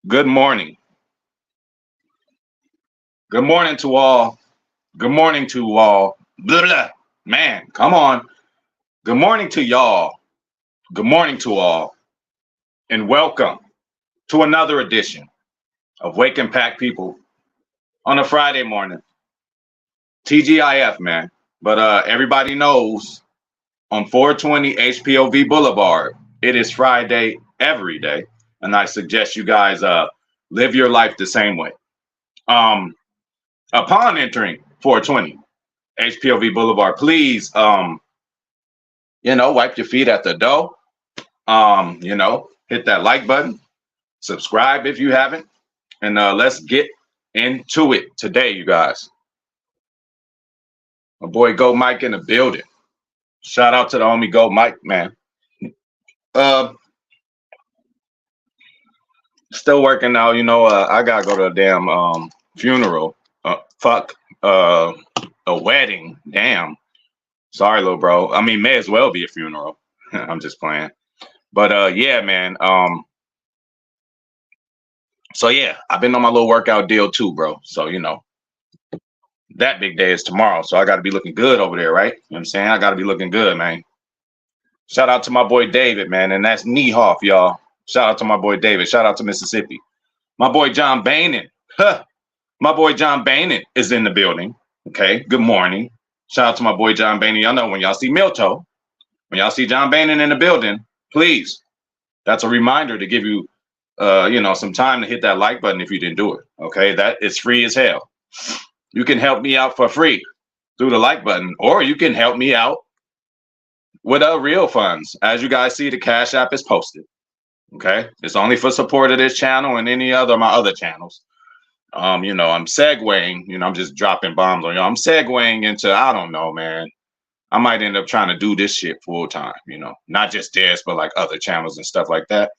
Good morning. Good morning to all. Good morning to all. Blah, blah. Man, come on. Good morning to y'all. Good morning to all. And welcome to another edition of Wake and Pack People on a Friday morning. TGIF, man. But everybody knows on 420 HPOV Boulevard, it is Friday every day. And I suggest you guys live your life the same way. Upon entering 420 HPOV Boulevard, please, wipe your feet at the door. Hit that like button, subscribe if you haven't, and let's get into it today, you guys. My boy Go Mike in the building. Shout out to the homie Go Mike, man. Still working now. I gotta go to a damn funeral. A wedding. Damn. Sorry, little bro. I mean, may as well be a funeral. I'm just playing. But yeah, man. So yeah, I've been on my little workout deal too, bro. So that big day is tomorrow. So I gotta be looking good over there, right? You know what I'm saying? I gotta be looking good, man. Shout out to my boy David, man, and that's Niehoff, y'all. Shout out to my boy David. Shout out to Mississippi. My boy John Bainan. Huh. My boy John Bainan is in the building. Okay. Good morning. Shout out to my boy John Bainan. Y'all know when y'all see Milto, when y'all see John Bainan in the building, please. That's a reminder to give you some time to hit that like button if you didn't do it. Okay. That is free as hell. You can help me out for free through the like button, or you can help me out with real funds. As you guys see, the Cash App is posted. Okay. It's only for support of this channel and any other of my other channels. I'm segueing, I'm just dropping bombs on y'all. I'm segueing into, I don't know, man. I might end up trying to do this shit full time, not just this, but like other channels and stuff like that,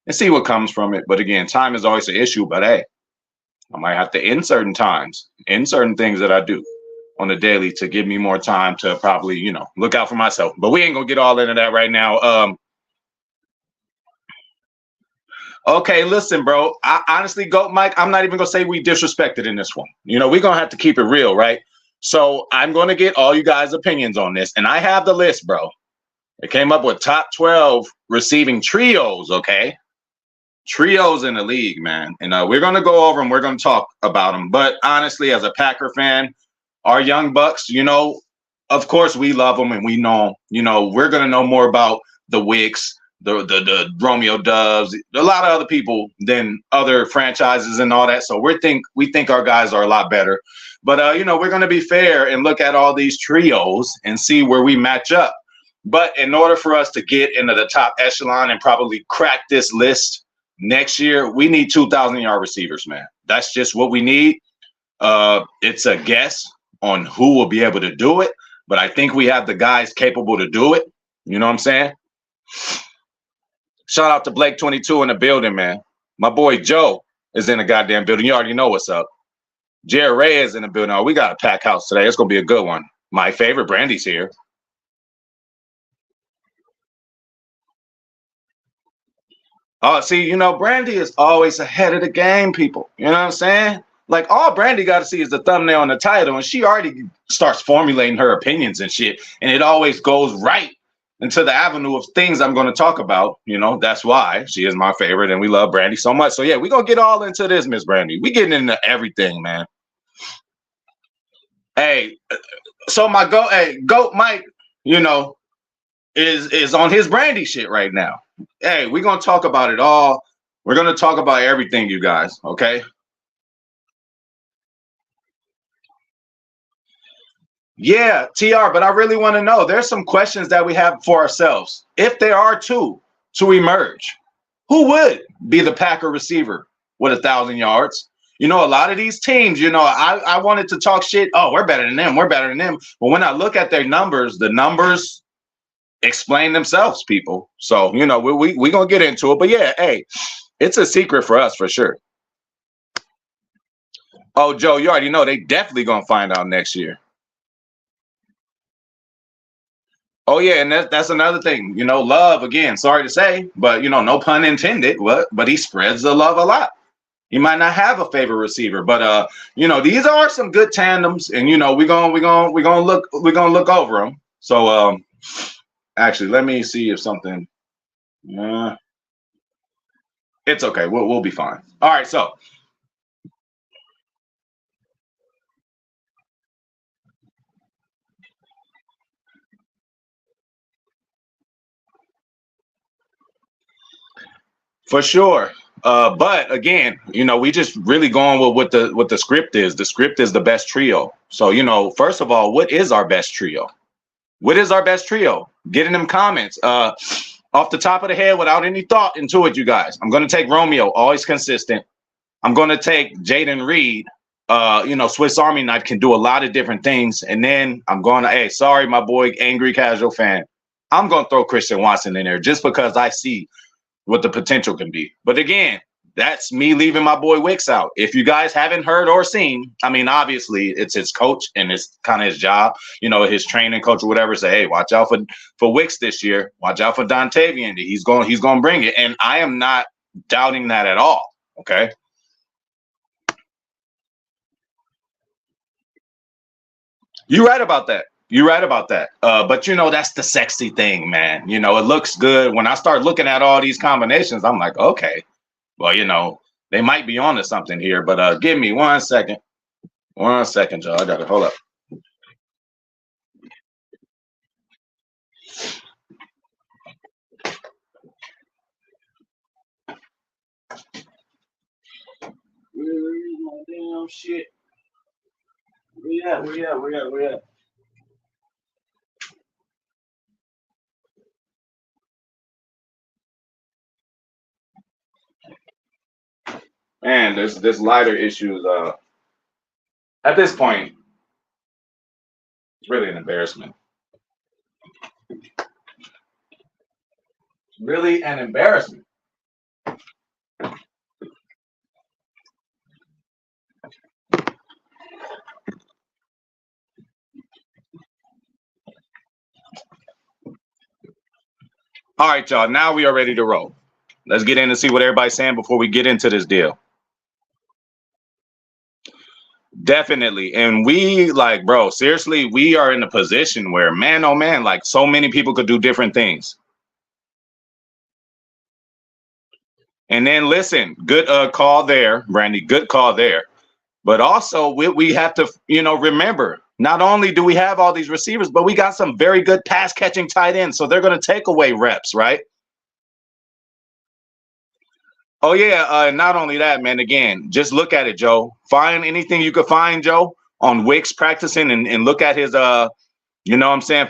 and see what comes from it. But again, time is always an issue. But hey, I might have to end certain times, end certain things that I do on the daily to give me more time to probably, look out for myself. But we ain't gonna get all into that right now. Okay, listen, bro. I honestly, Go Mike, I'm not even gonna say we disrespected in this one. We're gonna have to keep it real, right? So I'm gonna get all you guys' opinions on this, and I have the list, bro. It came up with top 12 receiving trios, okay? Trios in the league, man. And we're gonna go over them. We're gonna talk about them. But honestly, as a Packer fan, our young bucks, of course we love them, and we know, we're gonna know more about the Wicks, the Romeo Doves, a lot of other people than other franchises and all that. So we think our guys are a lot better. But we're going to be fair and look at all these trios and see where we match up. But in order for us to get into the top echelon and probably crack this list next year, we need 2,000-yard receivers, man. That's just what we need. It's a guess on who will be able to do it, but I think we have the guys capable to do it. You know what I'm saying? Shout out to Blake 22 in the building, man. My boy Joe is in the goddamn building. You already know what's up. Jared Ray is in the building. Oh, we got a pack house today. It's gonna be a good one. My favorite, Brandy's here. Oh, see, Brandy is always ahead of the game, people. You know what I'm saying? Like, all Brandy got to see is the thumbnail and the title, and she already starts formulating her opinions and shit, and it always goes right into the avenue of things I'm going to talk about. That's why she is my favorite, and we love Brandy so much. So yeah, we're going to get all into this, Miss Brandy. We getting into everything, man. Hey, so my goat Mike, is on his Brandy shit right now. Hey, we're going to talk about it all. We're going to talk about everything, you guys, okay? Yeah, TR, but I really want to know. There's some questions that we have for ourselves. If there are two to emerge, who would be the Packer receiver with 1,000 yards? A lot of these teams, I wanted to talk shit. Oh, we're better than them. We're better than them. But when I look at their numbers, the numbers explain themselves, people. So, we going to get into it. But yeah, hey, it's a secret for us for sure. Oh, Joe, you already know they definitely going to find out next year. Oh yeah, and that's another thing. Love, again, sorry to say, but no pun intended. But he spreads the love a lot. He might not have a favorite receiver, but these are some good tandems, and we're gonna look over them. So actually, let me see if something. Uh, it's okay. We'll be fine. All right. So for sure. But again, we just really going with what the script is. The script is the best trio. So first of all, what is our best trio? What is our best trio? Get in them comments. Off the top of the head, without any thought into it, you guys. I'm gonna take Romeo, always consistent. I'm gonna take Jaden Reed. Swiss Army knife can do a lot of different things. And then I'm gonna, hey, sorry, my boy, angry casual fan. I'm gonna throw Christian Watson in there just because I see what the potential can be. But again, that's me leaving my boy Wicks out. If you guys haven't heard or seen, I mean, obviously it's his coach and it's kind of his job, his training coach or whatever. Say, hey, watch out for Wicks this year. Watch out for Dontavian. He's going to bring it. And I am not doubting that at all. Okay. You're right about that. You're right about that. But that's the sexy thing, man. It looks good. When I start looking at all these combinations, I'm like, okay, well, they might be onto something here. But give me 1 second. 1 second, y'all. I got to hold up. Where's my damn shit? Where at? Man, this lighter issues. At this point, it's really an embarrassment. It's really an embarrassment. All right, y'all. Now we are ready to roll. Let's get in and see what everybody's saying before we get into this deal. Definitely. And we bro, seriously, we are in a position where, man, oh man, so many people could do different things. And then listen, good call there, Brandy. Good call there. But also we have to, remember, not only do we have all these receivers, but we got some very good pass catching tight ends. So they're going to take away reps, right? Oh yeah, not only that, man. Again, just look at it, Joe. Find anything you could find, Joe, on Wicks practicing and look at his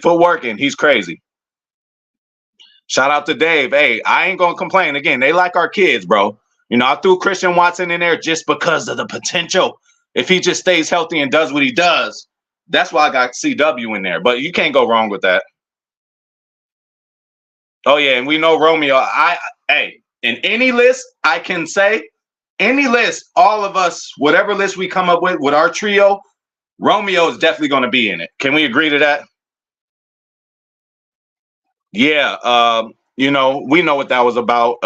footwork, and he's crazy. Shout out to Dave. Hey, I ain't gonna complain. Again, they like our kids, bro. I threw Christian Watson in there just because of the potential. If he just stays healthy and does what he does, that's why I got CW in there. But you can't go wrong with that. Oh yeah, and we know Romeo. Hey, in any list, I can say any list, all of us, whatever list we come up with our trio, Romeo is definitely going to be in it. Can we agree to that? Yeah. We know what that was about,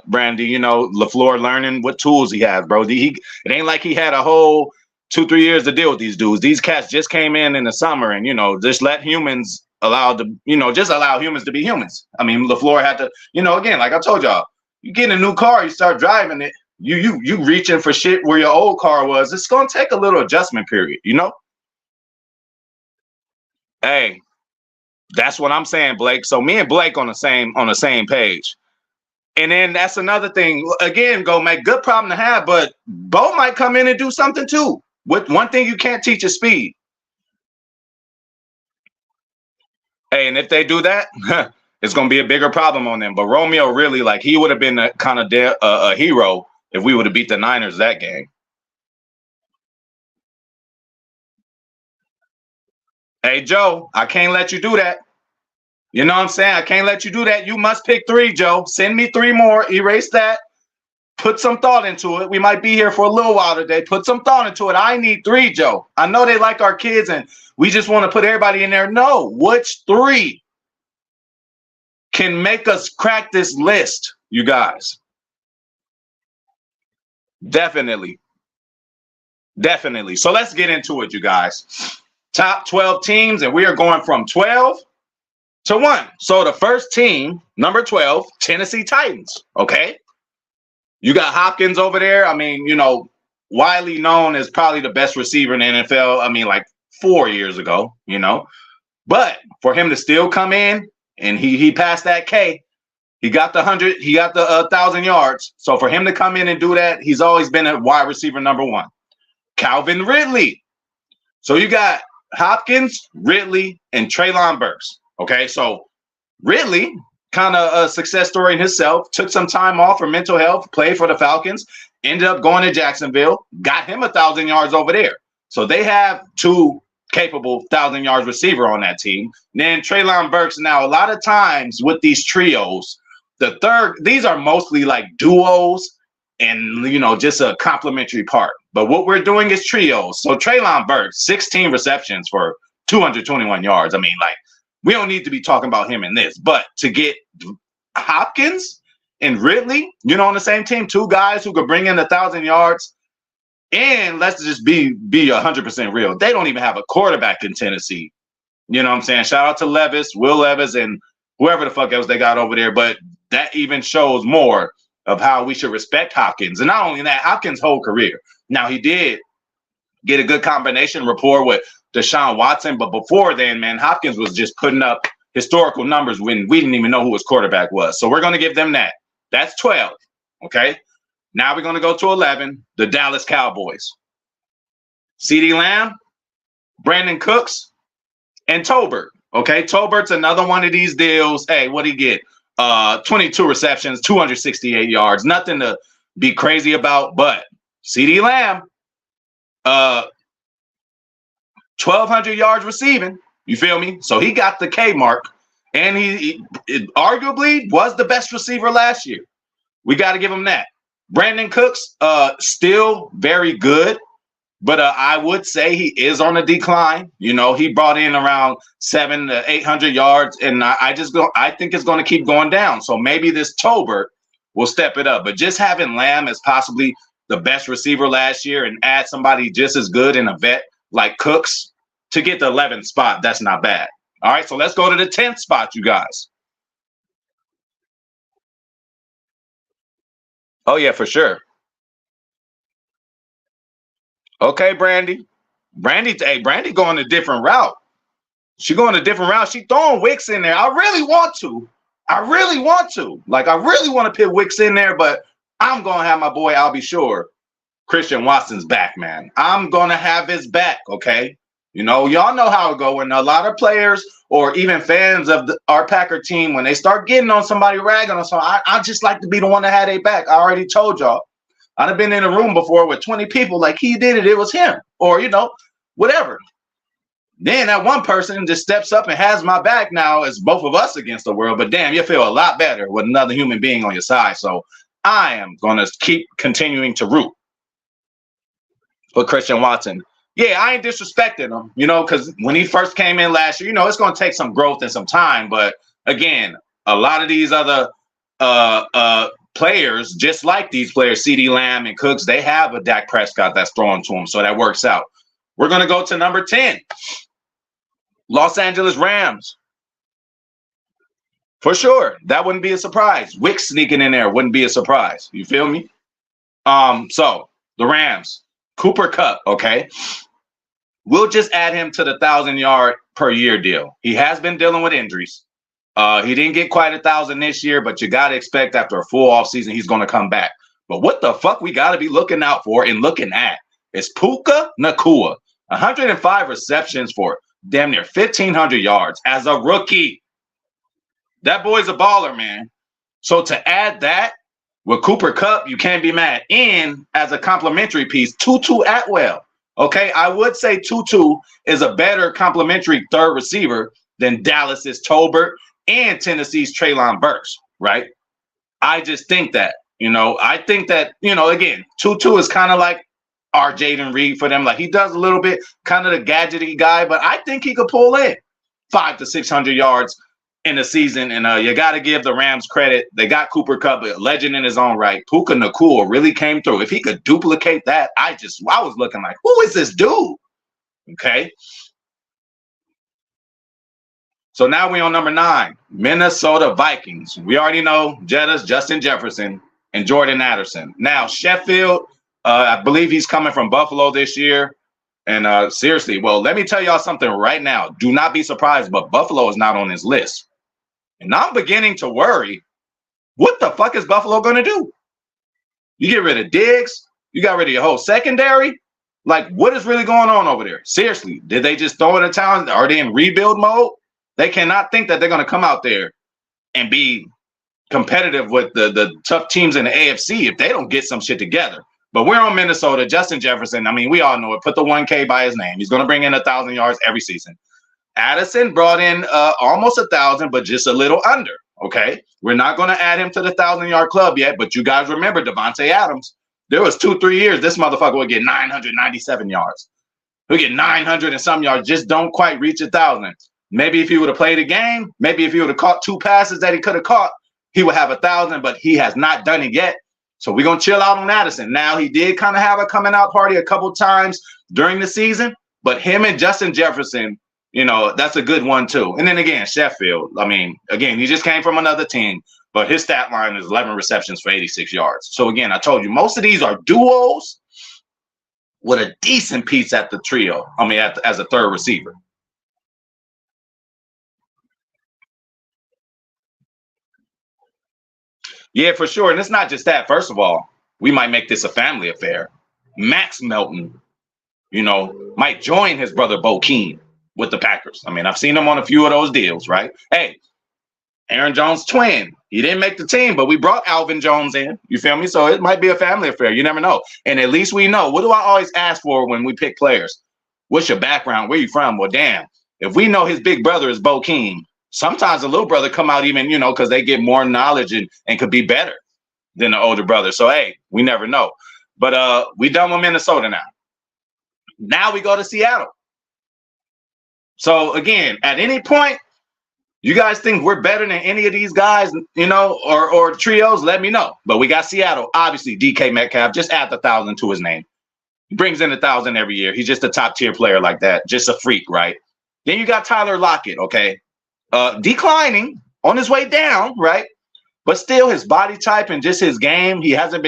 Brandy. LaFleur learning what tools he has, bro. It ain't like he had a whole 2-3 years to deal with these dudes. These cats just came in the summer, and just let humans just allow humans to be humans. I mean, LaFleur had to, again, like I told y'all, you get in a new car, you start driving it, you reaching for shit where your old car was. It's gonna take a little adjustment period. Hey, that's what I'm saying, Blake. So me and Blake on the same page. And then that's another thing. Again, go make good problem to have, but Bo might come in and do something too. With one thing you can't teach is speed. Hey, and if they do that, it's gonna be a bigger problem on them. But Romeo really, he would have been a kind of a hero if we would have beat the Niners that game. Hey, Joe, I can't let you do that. You know what I'm saying? I can't let you do that. You must pick 3, Joe. Send me 3 more. Erase that. Put some thought into it. We might be here for a little while today. Put some thought into it. I need 3, Joe. I know they like our kids and we just want to put everybody in there. No, which 3 can make us crack this list, you guys? Definitely. Definitely. So let's get into it, you guys. Top 12 teams, and we are going from 12 to 1. So the first team, number 12, Tennessee Titans. Okay. You got Hopkins over there. I mean, widely known as probably the best receiver in the NFL. I mean, like 4 years ago, But for him to still come in and he passed that K, he got the 100, he got the 1,000 yards. So for him to come in and do that, he's always been a wide receiver number 1. Calvin Ridley. So you got Hopkins, Ridley, and Treylon Burks. Okay, so Ridley, kind of a success story in himself, took some time off for mental health, played for the Falcons, ended up going to Jacksonville, got him 1,000 yards over there. So they have 2 capable 1,000 yards receiver on that team. Then Treylon Burks. Now, a lot of times with these trios, these are mostly like duos and, just a complementary part. But what we're doing is trios. So Treylon Burks, 16 receptions for 221 yards. I mean, like, we don't need to be talking about him in this. But to get Hopkins and Ridley, on the same team, 2 guys who could bring in 1,000 yards, and let's just be 100% real. They don't even have a quarterback in Tennessee. You know what I'm saying? Shout out to Levis, Will Levis, and whoever the fuck else they got over there. But that even shows more of how we should respect Hopkins. And not only that, Hopkins' whole career. Now, he did get a good combination rapport with Deshaun Watson. But before then, man, Hopkins was just putting up historical numbers when we didn't even know who his quarterback was. So we're going to give them that. That's 12. Okay. Now we're going to go to 11, the Dallas Cowboys. CeeDee Lamb, Brandon Cooks, and Tolbert. Okay, Tolbert's another one of these deals. Hey, what'd he get? 22 receptions, 268 yards. Nothing to be crazy about, but CeeDee Lamb, 1,200 yards receiving. You feel me? So he got the K mark, and he arguably was the best receiver last year. We got to give him that. Brandon Cooks, still very good, but I would say he is on a decline. He brought in around 700 to 800 yards, and I think it's going to keep going down. So maybe this Tolbert will step it up. But just having Lamb as possibly the best receiver last year and add somebody just as good in a vet like Cooks to get the 11th spot, that's not bad. All right, so let's go to the 10th spot, you guys. Oh, yeah, for sure. Okay, Brandy. Brandy going a different route. She going a different route. She throwing Wicks in there. I really want to. Like, I really want to put Wicks in there, but I'm going to have my boy, I'll be sure, Christian Watson's back, man. I'm going to have his back, okay? Y'all know how it go when a lot of players or even fans of our Packer team, when they start getting on somebody, ragging on somebody, I just like to be the one that had their back. I already told y'all. I've been in a room before with 20 people, like, he did it, it was him, or, whatever. Then that one person just steps up and has my back. Now it's both of us against the world, but damn, you feel a lot better with another human being on your side. So I am going to keep continuing to root for Christian Watson. Yeah, I ain't disrespecting him, because when he first came in last year, it's going to take some growth and some time. But again, a lot of these other players, just like these players, CeeDee Lamb and Cooks, they have a Dak Prescott that's throwing to them, so that works out. We're going to go to number 10, Los Angeles Rams. For sure, that wouldn't be a surprise. Wicks sneaking in there wouldn't be a surprise. You feel me? So the Rams, Cooper Kupp, okay? We'll just add him to the 1,000-yard per year deal. He has been dealing with injuries. He didn't get quite 1,000 this year, but you got to expect after a full offseason, he's going to come back. But what the fuck we got to be looking out for and looking at is Puka Nacua. 105 receptions for damn near 1,500 yards as a rookie. That boy's a baller, man. So to add that with Cooper Kupp, you can't be mad. And as a complimentary piece, Tutu Atwell. Okay, I would say Tutu is a better complimentary third receiver than Dallas's Tolbert and Tennessee's Treylon Burks, right? I just think that, I think that, again, Tutu is kind of like our Jaden Reed for them. Like, he does a little bit, kind of the gadgety guy, but I think he could pull in 500 to 600 yards in the season. And you got to give the Rams credit. They got Cooper Kupp, a legend in his own right. Puka Nacua really came through. If he could duplicate that, I was looking like, who is this dude? Okay. So now we're on number 9, Minnesota Vikings. We already know Jettas, Justin Jefferson, and Jordan Addison. Now, Sheffield, I believe he's coming from Buffalo this year. And seriously, well, let me tell y'all something right now. Do not be surprised, but Buffalo is not on his list. And I'm beginning to worry, what the fuck is Buffalo going to do? You get rid of Diggs? You got rid of your whole secondary? Like, what is really going on over there? Seriously, did they just throw in a town? Are they in rebuild mode? They cannot think that they're going to come out there and be competitive with the tough teams in the AFC if they don't get some shit together. But we're on Minnesota. Justin Jefferson, I mean, we all know it. Put the 1K by his name. He's going to bring in 1,000 yards every season. Addison brought in almost 1,000, but just a little under. Okay, we're not going to add him to the 1,000-yard club yet, but you guys remember Devontae Adams. There was 2-3 years this motherfucker would get 997 yards. He'll get 900 and some yards, just don't quite reach 1,000. Maybe if he would have played a game, maybe if he would have caught 2 passes that he could have caught, he would have 1,000, but he has not done it yet. So we're going to chill out on Addison. Now, he did kind of have a coming out party a couple times during the season, but him and Justin Jefferson, you know, that's a good one too. And then again, Sheffield, I mean, again, he just came from another team, but his stat line is 11 receptions for 86 yards. So again, I told you, most of these are duos with a decent piece at the trio. I mean, as a third receiver. Yeah, for sure. And it's not just that. First of all, we might make this a family affair. Max Melton, you know, might join his brother Bo Keem with the Packers. I mean, I've seen him on a few of those deals, right? Hey, Aaron Jones' twin. He didn't make the team, but we brought Alvin Jones in. You feel me? So it might be a family affair. You never know. And at least we know. What do I always ask for when we pick players? What's your background? Where you from? Well, damn. If we know his big brother is Bo Keem, sometimes the little brother come out even, you know, because they get more knowledge and could be better than the older brother. So, hey, we never know. But we done with Minnesota now. Now we go to Seattle. So, again, at any point, you guys think we're better than any of these guys, you know, or trios, let me know. But we got Seattle, obviously, DK Metcalf. Just add the 1,000 to his name. He brings in 1,000 every year. He's just a top-tier player like that. Just a freak, right? Then you got Tyler Lockett, okay? Declining, on his way down, right? But still, his body type and just his game, he hasn't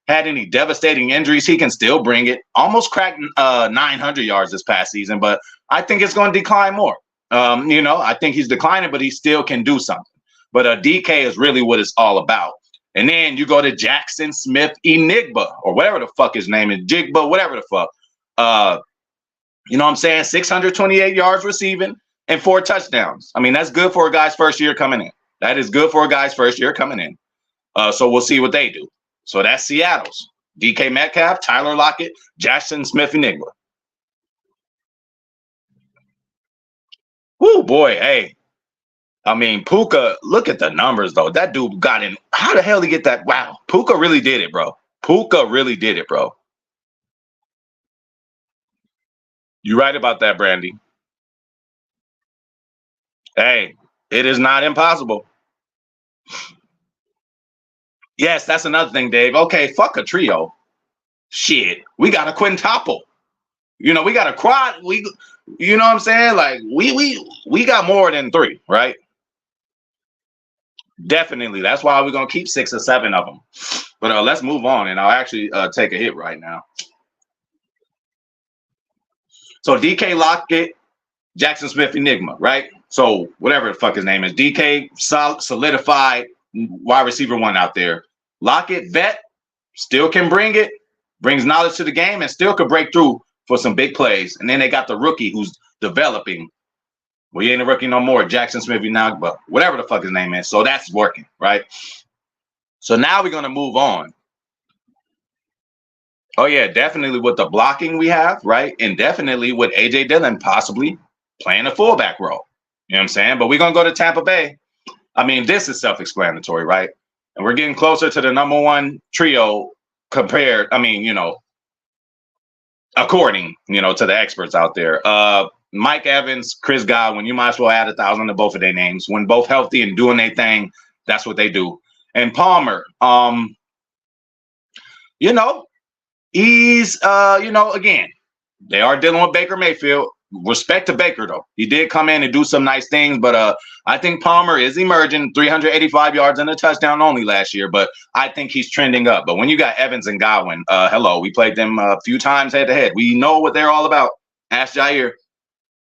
had any devastating injuries. He can still bring it. Almost cracked 900 yards this past season, but I think it's going to decline more. You know, I think he's declining, but he still can do something. But DK is really what it's all about. And then you go to Jackson Smith Enigma, or whatever the fuck his name is, Jigba, whatever the fuck. You know what I'm saying? 628 yards receiving and 4 touchdowns. I mean, that's good for a guy's first year coming in. That is good for a guy's first year coming in. So we'll see what they do. So that's Seattle's. DK Metcalf, Tyler Lockett, Jackson Smith Enigma. Woo, boy, hey. I mean, Puka, look at the numbers, though. That dude got in. How the hell did he get that? Wow. Puka really did it, bro. Puka really did it, bro. You're right about that, Brandy. Hey, it is not impossible. Yes, that's another thing, Dave. Okay, fuck a trio. Shit, we got a quintuple. You know, we got a quad. You know what I'm saying? Like we got more than 3, right? Definitely. That's why we're gonna keep 6 or 7 of them. But let's move on, and I'll actually take a hit right now. So DK Lockett, Jackson Smith Enigma, right? So whatever the fuck his name is, DK solidified wide receiver 1 out there. Lockett, vet, still can bring it, brings knowledge to the game, and still could break through for some big plays. And then they got the rookie who's developing. Well, he ain't a rookie no more, Jackson Smith Enigma, but whatever the fuck his name is. So that's working, right? So now we're gonna move on. Oh yeah, definitely with the blocking we have, right? And definitely with AJ Dillon possibly playing a fullback role. You know what I'm saying? But we're going to go to Tampa Bay. I mean, this is self-explanatory, right? And we're getting closer to the number 1 trio compared, I mean, you know, according, you know, to the experts out there. Mike Evans, Chris Godwin, you might as well add 1,000 to both of their names. When both healthy and doing their thing, that's what they do. And Palmer, you know, he's, again, they are dealing with Baker Mayfield. Respect to Baker, though. He did come in and do some nice things, but I think Palmer is emerging, 385 yards and a touchdown only last year, but I think he's trending up. But when you got Evans and Godwin, hello, we played them a few times head-to-head. We know what they're all about. Ask Jair.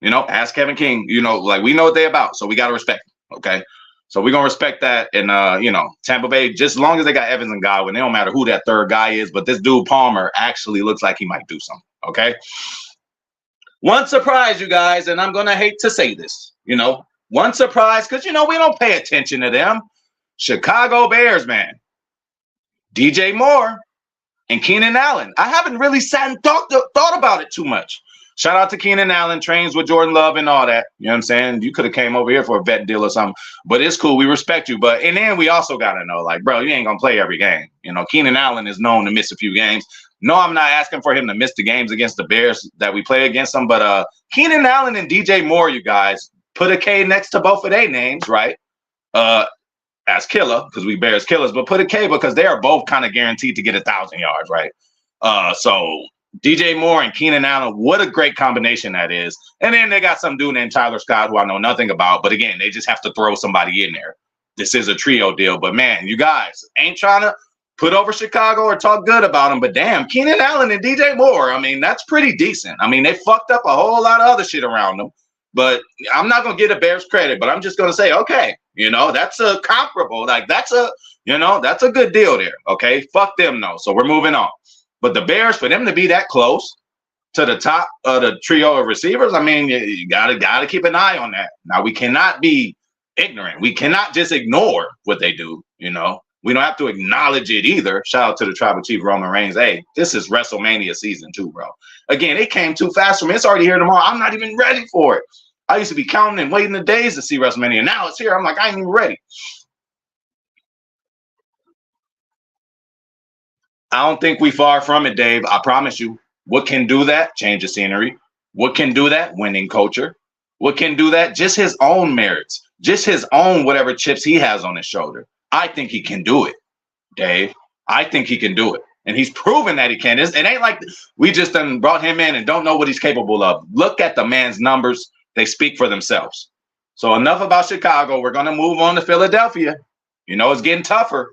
Ask Kevin King, like we know what they're about. So we got to respect them, okay? So we're going to respect that. And, Tampa Bay, just as long as they got Evans and Godwin, they don't matter who that third guy is. But this dude, Palmer, actually looks like he might do something, okay? One surprise, you guys, and I'm going to hate to say this, one surprise, because, we don't pay attention to them. Chicago Bears, man. DJ Moore and Keenan Allen. I haven't really sat and thought about it too much. Shout out to Keenan Allen, trains with Jordan Love and all that. You know what I'm saying? You could have came over here for a vet deal or something, but it's cool. We respect you. And then we also got to know, like, bro, you ain't going to play every game. Keenan Allen is known to miss a few games. No, I'm not asking for him to miss the games against the Bears that we play against them, but Keenan Allen and DJ Moore, you guys, put a K next to both of their names, right? As killer, because we Bears killers, but put a K because they are both kind of guaranteed to get 1,000 yards, right? So DJ Moore and Keenan Allen, what a great combination that is. And then they got some dude named Tyler Scott, who I know nothing about. But again, they just have to throw somebody in there. This is a trio deal. But man, you guys ain't trying to put over Chicago or talk good about them. But damn, Keenan Allen and DJ Moore, I mean, that's pretty decent. I mean, they fucked up a whole lot of other shit around them. But I'm not going to give the Bears credit, but I'm just going to say, okay, that's a comparable. Like, that's a good deal there. Okay, fuck them, though. So we're moving on. But the Bears, for them to be that close to the top of the trio of receivers, I mean, you gotta keep an eye on that. Now, we cannot be ignorant. We cannot just ignore what they do, We don't have to acknowledge it either. Shout out to the Tribal Chief Roman Reigns. Hey, this is WrestleMania season too, bro. Again, it came too fast for me. It's already here tomorrow. I'm not even ready for it. I used to be counting and waiting the days to see WrestleMania. Now it's here. I'm like, I ain't even ready. I don't think we far from it, Dave. I promise you. What can do that? Change the scenery. What can do that? Winning culture. What can do that? Just his own merits. Just his own whatever chips he has on his shoulder. I think he can do it, Dave. I think he can do it. And he's proven that he can. It ain't like we just done brought him in and don't know what he's capable of. Look at the man's numbers. They speak for themselves. So enough about Chicago. We're going to move on to Philadelphia. It's getting tougher.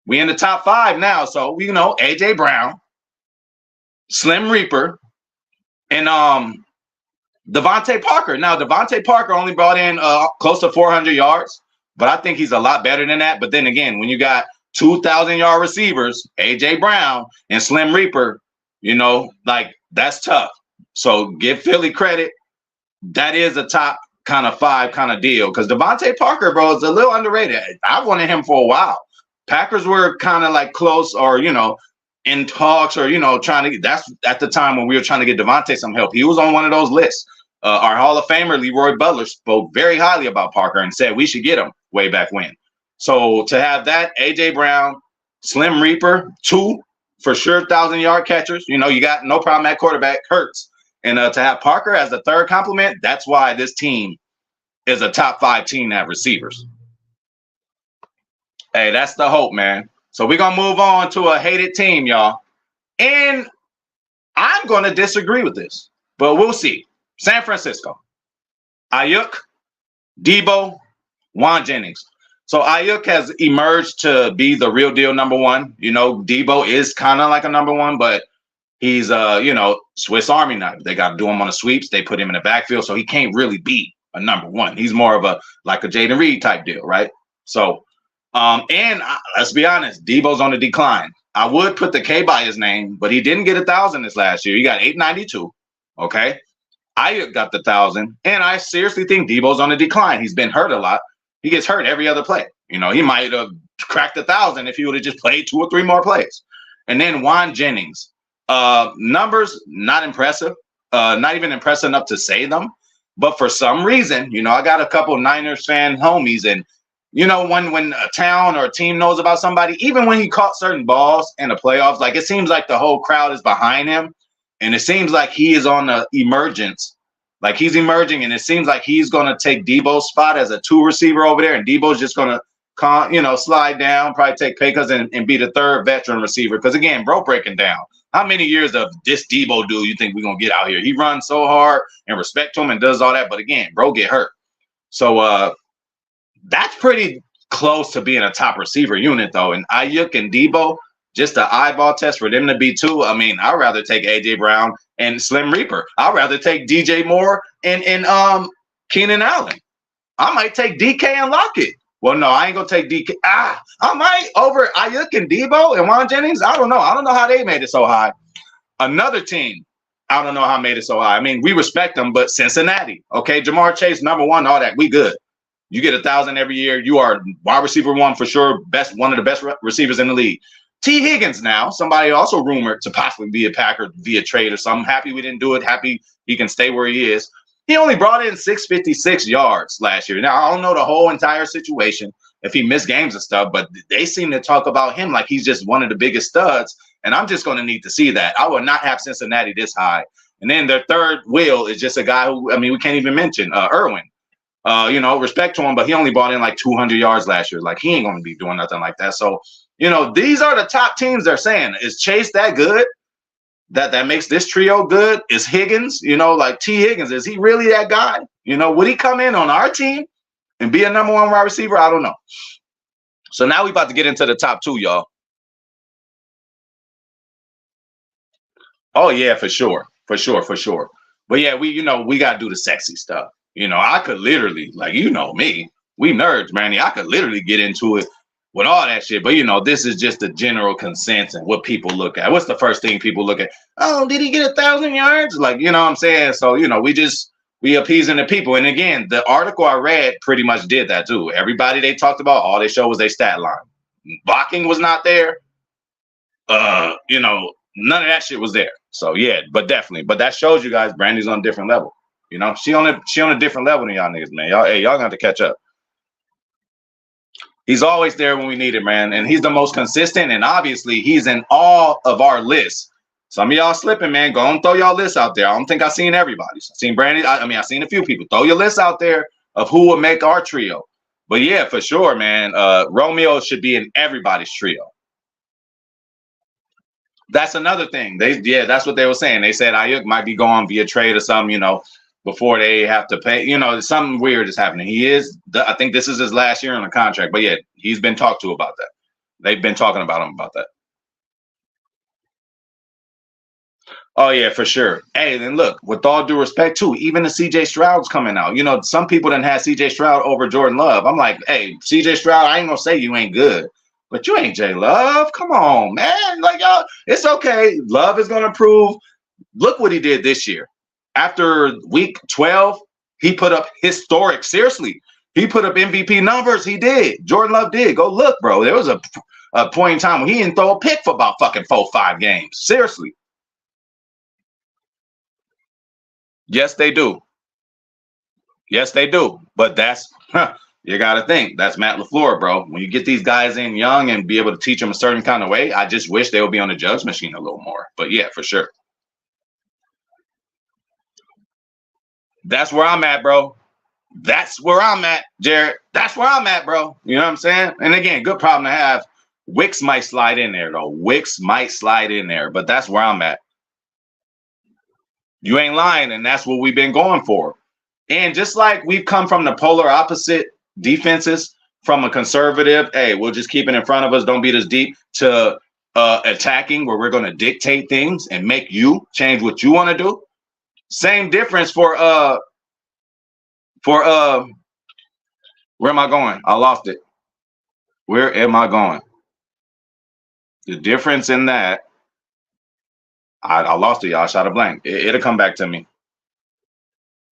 We in the top 5 now. So, A.J. Brown, Slim Reaper, and Devontae Parker. Now, Devontae Parker only brought in close to 400 yards, but I think he's a lot better than that. But then again, when you got 2,000-yard receivers, A.J. Brown and Slim Reaper, like that's tough. So give Philly credit. That is a top kind of 5 kind of deal because Devontae Parker, bro, is a little underrated. I wanted him for a while. Packers were kind of like close or, in talks or, trying to get, that's at the time when we were trying to get Devontae some help. He was on one of those lists. Our Hall of Famer, Leroy Butler, spoke very highly about Parker and said we should get him way back when. So to have that, A.J. Brown, Slim Reaper, 2 for sure 1,000-yard catchers, you got no problem at quarterback, Hurts. And to have Parker as the third complement, that's why this team is a top 5 team at receivers. Hey, that's the hope, man. So we're going to move on to a hated team, y'all. And I'm going to disagree with this, but we'll see. San Francisco. Ayuk, Debo, Juan Jennings. So Ayuk has emerged to be the real deal number 1. Debo is kind of like a number 1, but he's, Swiss Army knife. They got to do him on the sweeps. They put him in the backfield, so he can't really be a number 1. He's more of a Jaden Reed type deal, right? So, let's be honest, Debo's on the decline. I would put the K by his name, but he didn't get 1,000 this last year. He got 892. Okay. Ayuk got the 1,000. And I seriously think Debo's on the decline. He's been hurt a lot. He gets hurt every other play. He might have cracked 1,000 if he would have just played 2 or 3 more plays. And then Juan Jennings. Numbers, not impressive. Not even impressive enough to say them. But for some reason, I got a couple Niners fan homies and when a town or a team knows about somebody, even when he caught certain balls in the playoffs, like it seems like the whole crowd is behind him. And it seems like he is on the emergence, Like he's emerging, and it seems like he's going to take Debo's spot as a 2 receiver over there, and Debo's just going to, slide down, probably take pay cuts and be the 3rd veteran receiver. Because again, bro, breaking down. How many years of this Debo dude you think we're going to get out here? He runs so hard, and respect to him and does all that. But again, bro get hurt. So that's pretty close to being a top receiver unit, though. And Ayuk and Debo, just an eyeball test for them to be 2. I mean, I'd rather take A.J. Brown and Slim Reaper. I'd rather take DJ Moore and Keenan Allen. I might take DK and Lockett. Well, no, I ain't going to take DK. I might over Ayuk and Debo and Juan Jennings. I don't know. I don't know how they made it so high. Another team, I don't know how made it so high. I mean, we respect them, but Cincinnati. Okay, Jamar Chase, number 1, all that. We good. You get 1,000 every year. You are wide receiver 1 for sure. One of the best receivers in the league. T. Higgins now, somebody also rumored to possibly be a Packer via trade or something. Happy we didn't do it. Happy he can stay where he is. He only brought in 656 yards last year. Now, I don't know the whole entire situation if he missed games and stuff, but they seem to talk about him like he's just one of the biggest studs, and I'm just going to need to see that. I would not have Cincinnati this high. And then their third wheel is just a guy who, I mean, we can't even mention Irwin. Respect to him, but he only brought in like 200 yards last year. Like, he ain't going to be doing nothing like that. So, these are the top teams they're saying. Is Chase that good? That makes this trio good? Is Higgins, like T. Higgins, is he really that guy? Would he come in on our team and be a number 1 wide receiver? I don't know. So now we about to get into the top 2, y'all. Oh, yeah, for sure. For sure. But yeah, we got to do the sexy stuff. I could literally, like, me, we nerds, man. I could literally get into it with all that shit. But, this is just the general consensus and what people look at. What's the first thing people look at? Oh, did he get 1,000 yards? Like, what I'm saying? So, we appeasing the people. And again, the article I read pretty much did that too. Everybody they talked about, all they showed was their stat line. Blocking was not there. None of that shit was there. So, yeah, but definitely. But that shows you guys Brandy's on a different level. She on a different level than y'all niggas, man. Y'all gonna have to catch up. He's always there when we need it, man. And he's the most consistent. And obviously, he's in all of our lists. Some of y'all slipping, man. Go and throw y'all lists out there. I don't think I've seen everybody's. I've seen Brandy. I've seen a few people. Throw your lists out there of who would make our trio. But yeah, for sure, man. Romeo should be in everybody's trio. That's another thing. That's what they were saying. They said Ayuk might be going via trade or something, before they have to pay. Something weird is happening. I think this is his last year on the contract. But yeah, he's been talked to about that. They've been talking about him about that. Oh, yeah, for sure. Hey, then look, with all due respect, too, even the C.J. Stroud's coming out. Some people done had C.J. Stroud over Jordan Love. I'm like, hey, C.J. Stroud, I ain't going to say you ain't good, but you ain't J. Love. Come on, man. Like, y'all, it's okay. Love is going to prove. Look what he did this year. After week 12, he put up historic. Seriously, he put up MVP numbers. He did. Jordan Love did. Go look, bro. There was a point in time when he didn't throw a pick for about fucking 4-5 games. Seriously. Yes, they do. Yes, they do. But you got to think. That's Matt LaFleur, bro. When you get these guys in young and be able to teach them a certain kind of way, I just wish they would be on the judge machine a little more. But yeah, for sure. That's where I'm at, bro. That's where I'm at, Jared. That's where I'm at, bro. You know what I'm saying? And again, good problem to have. Wicks might slide in there, though. Wicks might slide in there, but that's where I'm at. You ain't lying, and that's what we've been going for. And just like we've come from the polar opposite defenses, from a conservative, hey, we'll just keep it in front of us, don't beat us deep, to attacking where we're going to dictate things and make you change what you want to do. Same difference for where am I going? I lost it. Where am I going? The difference in that, I lost it, y'all. I shot a blank. It'll come back to me.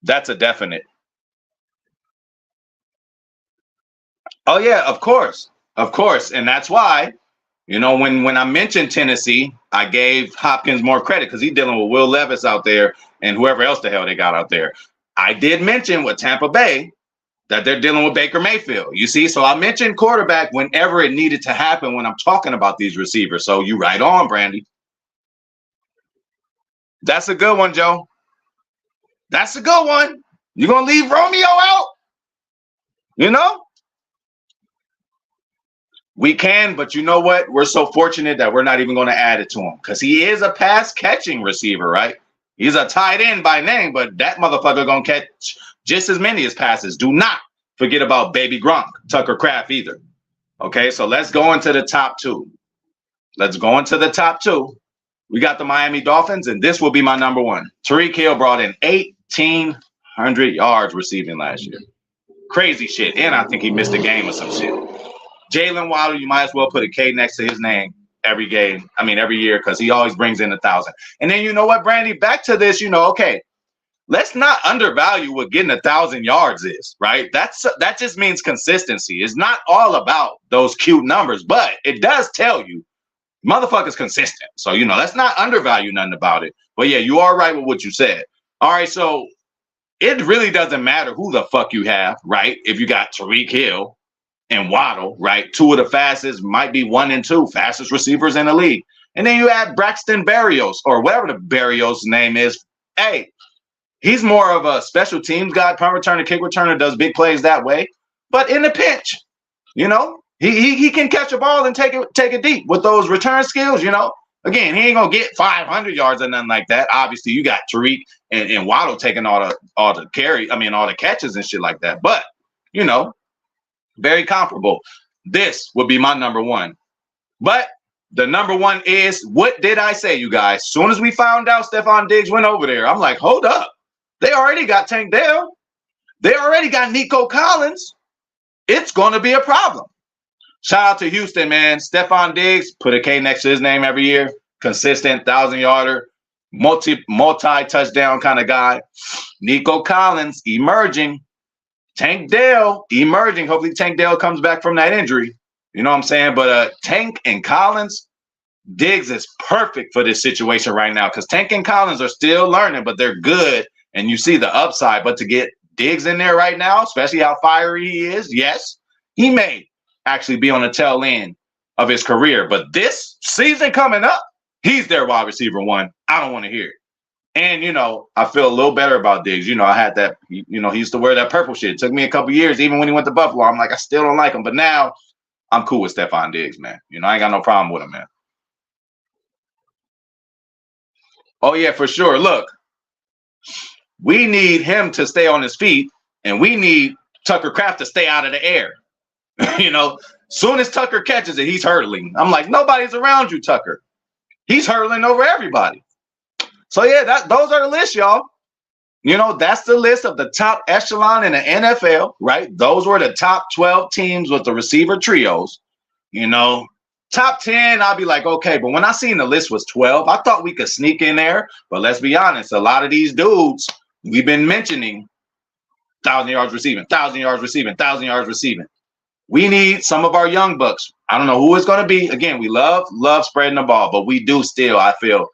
That's a definite. Oh, yeah, of course. Of course. And that's why, when I mentioned Tennessee, I gave Hopkins more credit because he's dealing with Will Levis out there and whoever else the hell they got out there. I did mention with Tampa Bay that they're dealing with Baker Mayfield. You see, so I mentioned quarterback whenever it needed to happen when I'm talking about these receivers. So you right on, Brandy. That's a good one, Joe. That's a good one. You gonna leave Romeo out? You know? We can, but you know what? We're so fortunate that we're not even going to add it to him because he is a pass catching receiver, right? He's a tight end by name, but that motherfucker going to catch just as many as passes. Do not forget about baby Gronk, Tucker Kraft either. Okay, so let's go into the top two. Let's go into the top two. We got the Miami Dolphins, and this will be my number one. Tyreek Hill brought in 1,800 yards receiving last year. Crazy shit. And I think he missed a game or some shit. Jalen Waddle, you might as well put a K next to his name every game. I mean, every year, because he always brings in 1,000. And then you know what, Brandy? Back to this, okay, let's not undervalue what getting 1,000 yards is, right? That just means consistency. It's not all about those cute numbers, but it does tell you motherfucker's consistent. So, let's not undervalue nothing about it. But yeah, you are right with what you said. All right, so it really doesn't matter who the fuck you have, right? If you got Tyreek Hill and Waddle, right? Two of the fastest, might be 1 and 2 fastest receivers in the league. And then you add Braxton Berrios, or whatever the Berrios name is. Hey, he's more of a special teams guy, punt returner, kick returner, does big plays that way. But in the pinch, he can catch a ball and take it deep with those return skills, Again, he ain't gonna get 500 yards or nothing like that. Obviously, you got Tariq and Waddle taking all the catches and shit like that. But very comparable. This would be my number one. But the number one is, what did I say, you guys? As soon as we found out Stephon Diggs went over there, I'm like, hold up. They already got Tank Dell. They already got Nico Collins. It's going to be a problem. Shout out to Houston, man. Stephon Diggs, put a K next to his name every year. Consistent, 1,000-yarder, multi-touchdown kind of guy. Nico Collins, emerging. Tank Dell, emerging. Hopefully Tank Dell comes back from that injury. You know what I'm saying? But Tank and Collins, Diggs is perfect for this situation right now because Tank and Collins are still learning, but they're good. And you see the upside. But to get Diggs in there right now, especially how fiery he is, yes, he may actually be on the tail end of his career. But this season coming up, he's their wide receiver one. I don't want to hear it. And, I feel a little better about Diggs. I had that, he used to wear that purple shit. It took me a couple years, even when he went to Buffalo. I'm like, I still don't like him. But now I'm cool with Stephon Diggs, man. I ain't got no problem with him, man. Oh, yeah, for sure. Look, we need him to stay on his feet, and we need Tucker Kraft to stay out of the air. Soon as Tucker catches it, he's hurdling. I'm like, nobody's around you, Tucker. He's hurdling over everybody. So, yeah, those are the lists, y'all. That's the list of the top echelon in the NFL, right? Those were the top 12 teams with the receiver trios. Top 10, I'll be like, okay. But when I seen the list was 12, I thought we could sneak in there. But let's be honest, a lot of these dudes we've been mentioning 1,000 yards receiving, 1,000 yards receiving, 1,000 yards receiving. We need some of our young bucks. I don't know who it's going to be. Again, we love spreading the ball, but we do still, I feel,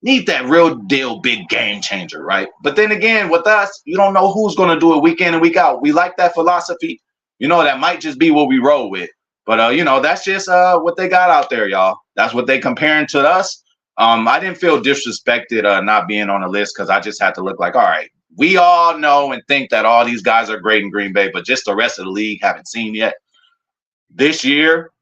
need that real deal big game changer, right? But then again, with us, you don't know who's going to do it week in and week out. We like that philosophy. That might just be what we roll with. But, that's just what they got out there, y'all. That's what they comparing to us. I didn't feel disrespected not being on the list because I just had to look like, all right, we all know and think that all these guys are great in Green Bay, but just the rest of the league haven't seen yet. This year,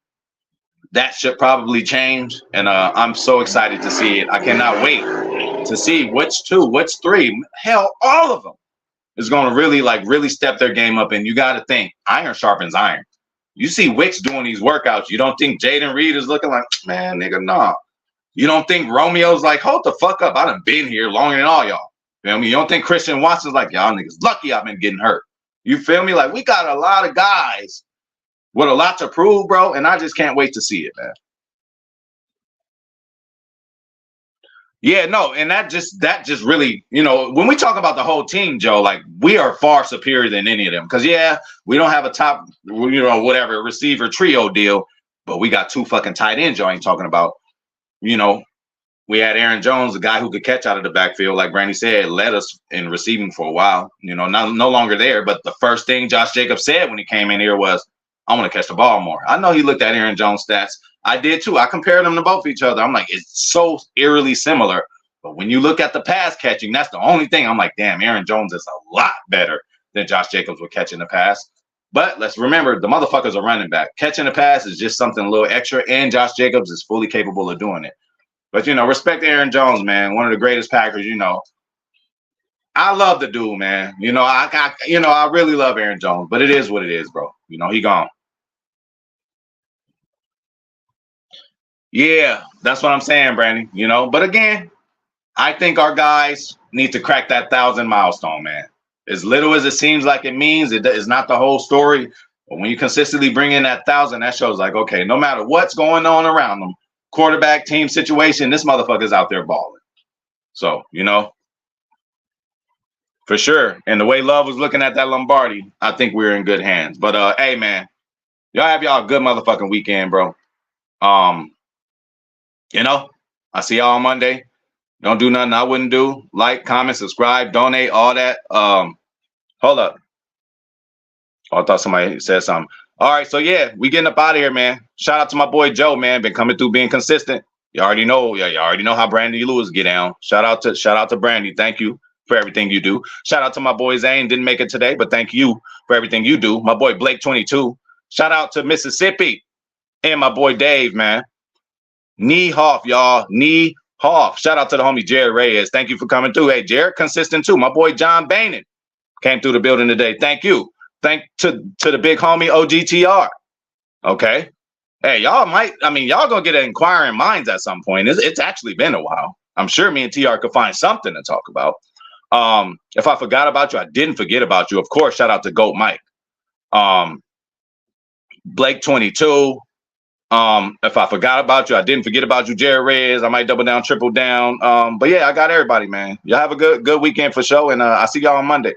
that should probably change, and I'm so excited to see it. I cannot wait to see which 2, which 3, hell, all of them is going to really step their game up. And you got to think, iron sharpens iron. You see Wicks doing these workouts. You don't think Jaden Reed is looking like, man, nigga, nah. You don't think Romeo's like, hold the fuck up. I done been here longer than all y'all. You feel me? You don't think Christian Watson's like, y'all niggas lucky I've been getting hurt. You feel me? Like, we got a lot of guys with a lot to prove, bro, and I just can't wait to see it, man. Yeah, no, and that just really, when we talk about the whole team, Joe, like, we are far superior than any of them. Because, yeah, we don't have a top, whatever, receiver trio deal, but we got 2 fucking tight ends y'all ain't talking about. We had Aaron Jones, a guy who could catch out of the backfield, like Brandy said, led us in receiving for a while. No longer there. But the first thing Josh Jacobs said when he came in here was, I want to catch the ball more. I know he looked at Aaron Jones' stats. I did too. I compared them to both each other. I'm like, it's so eerily similar. But when you look at the pass catching, that's the only thing I'm like, damn, Aaron Jones is a lot better than Josh Jacobs with catching the pass. But let's remember, the motherfucker's a running back. Catching the pass is just something a little extra, and Josh Jacobs is fully capable of doing it. But, respect Aaron Jones, man. One of the greatest Packers, I love the dude, man. I really love Aaron Jones, but it is what it is, bro. He gone. Yeah, that's what I'm saying, Brandon. But again, I think our guys need to crack that 1,000 milestone, man. As little as it seems like it means, it is not the whole story. But when you consistently bring in that 1,000, that shows like, okay, no matter what's going on around them, quarterback, team situation, this motherfucker's out there balling. So, for sure. And the way Love was looking at that Lombardi, I think we're in good hands. But hey, man, y'all have y'all a good motherfucking weekend, bro. I see y'all on Monday. Don't do nothing I wouldn't do. Like, comment, subscribe, donate, all that. Hold up. Oh, I thought somebody said something. All right, so yeah, we getting up out of here, man. Shout out to my boy Joe, man. Been coming through, being consistent. You already know. Yeah, you already know how Brandy Lewis get down. Shout out to Brandy. Thank you for everything you do. Shout out to my boy Zane. Didn't make it today, but thank you for everything you do. My boy Blake 22. Shout out to Mississippi and my boy Dave, man. Knee Hoff, y'all. Knee Hoff. Shout out to the homie Jared Reyes. Thank you for coming through. Hey, Jared, consistent too. My boy John Bainan came through the building today. Thank you. Thank to the big homie OGTR. Okay. Hey, y'all gonna get an inquiring minds at some point. It's actually been a while. I'm sure me and TR could find something to talk about. If I forgot about you, I didn't forget about you. Of course, shout out to Goat Mike. Blake 22. If I forgot about you, I didn't forget about you, Jared Reyes. I might double down, triple down. But yeah, I got everybody, man. Y'all have a good weekend for sure. And I see y'all on Monday.